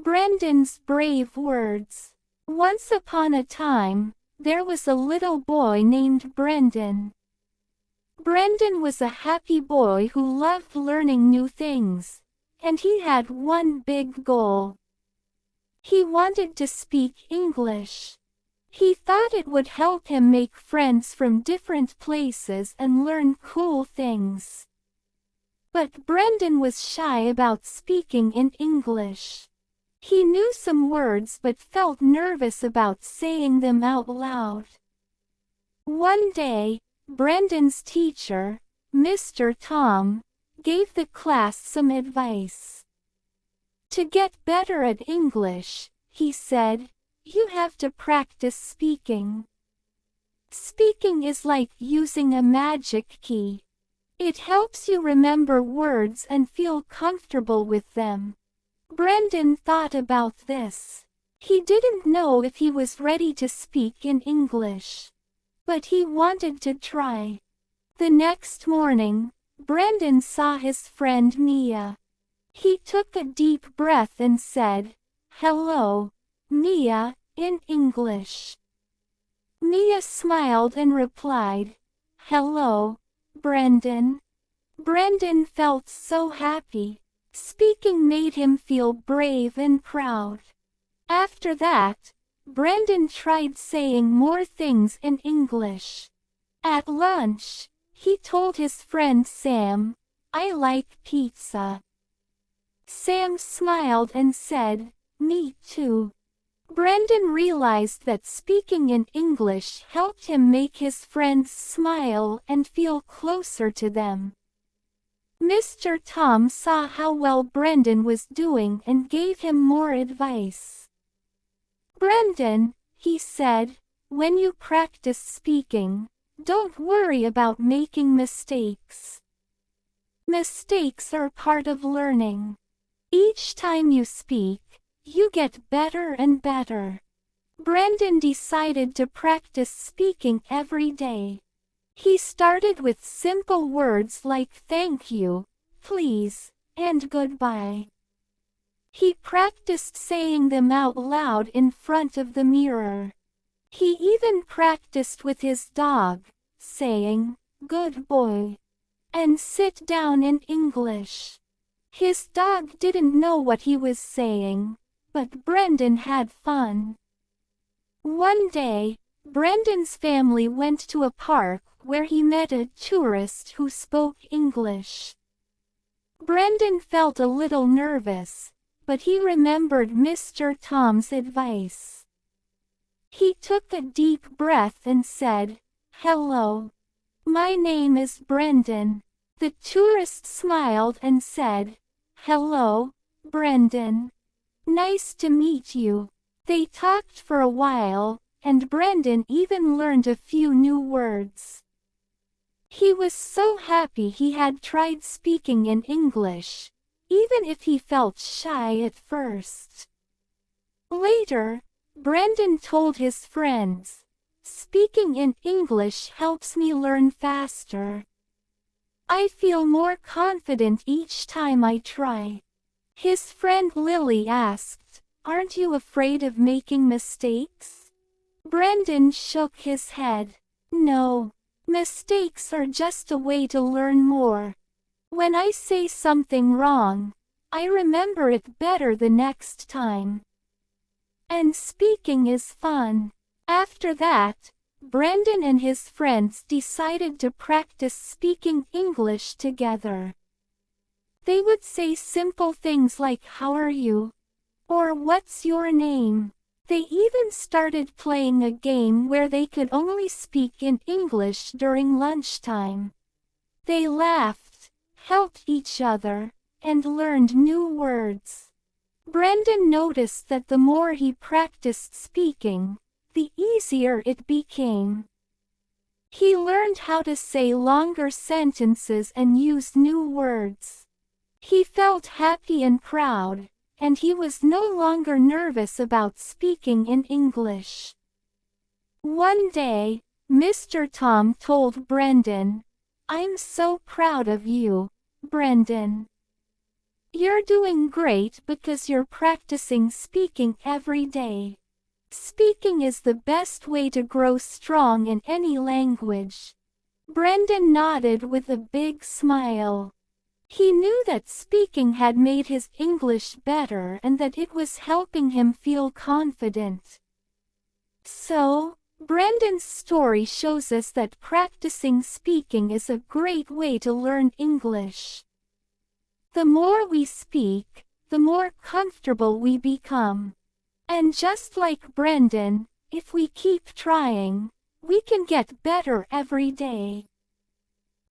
Brendan's brave words. Once upon a time, there was a little boy named Brendan. Brendan was a happy boy who loved learning new things, and he had one big goal. He wanted to speak English. He thought it would help him make friends from different places and learn cool things. But Brendan was shy about speaking in English. He knew some words but felt nervous about saying them out loud. One day, Brendan's teacher, Mr. Tom, gave the class some advice. To get better at English, he said, you have to practice speaking. Speaking is like using a magic key. It helps you remember words and feel comfortable with them. Brendan thought about this. He didn't know if he was ready to speak in English, but he wanted to try. The next morning, Brendan saw his friend Mia. He took a deep breath and said, "Hello, Mia," in English. Mia smiled and replied, "Hello, Brendan." Brendan felt so happy. Speaking made him feel brave and proud. After that, Brendan tried saying more things in English. At lunch, he told his friend Sam, "I like pizza." Sam smiled and said, "Me too." Brendan realized that speaking in English helped him make his friends smile and feel closer to them. Mr. Tom saw how well Brendan was doing and gave him more advice. "Brendan," he said, "when you practice speaking, don't worry about making mistakes. Mistakes are part of learning. Each time you speak, you get better and better." Brendan decided to practice speaking every day. He started with simple words like thank you, please, and goodbye. He practiced saying them out loud in front of the mirror. He even practiced with his dog, saying, "Good boy," and "sit down" in English. His dog didn't know what he was saying, but Brendan had fun. One day, Brendan's family went to a park where he met a tourist who spoke English. Brendan felt a little nervous, but he remembered Mr. Tom's advice. He took a deep breath and said, "Hello. My name is Brendan." The tourist smiled and said, "Hello, Brendan. Nice to meet you." They talked for a while, and Brendan even learned a few new words. He was so happy he had tried speaking in English, even if he felt shy at first. Later, Brendan told his friends, "Speaking in English helps me learn faster. I feel more confident each time I try." His friend Lily asked, "Aren't you afraid of making mistakes?" Brendan shook his head. "No. Mistakes are just a way to learn more. When I say something wrong, I remember it better the next time. And speaking is fun." After that, Brendan and his friends decided to practice speaking English together. They would say simple things like "How are you?" or "What's your name?" They even started playing a game where they could only speak in English during lunchtime. They laughed, helped each other, and learned new words. Brendan noticed that the more he practiced speaking, the easier it became. He learned how to say longer sentences and use new words. He felt happy and proud, and he was no longer nervous about speaking in English. One day, Mr. Tom told Brendan, "I'm so proud of you, Brendan. You're doing great because you're practicing speaking every day. Speaking is the best way to grow strong in any language. Brendan nodded with a big smile. He knew that speaking had made his English better and that it was helping him feel confident. So, Brendan's story shows us that practicing speaking is a great way to learn English. The more we speak, the more comfortable we become. And just like Brendan, if we keep trying, we can get better every day.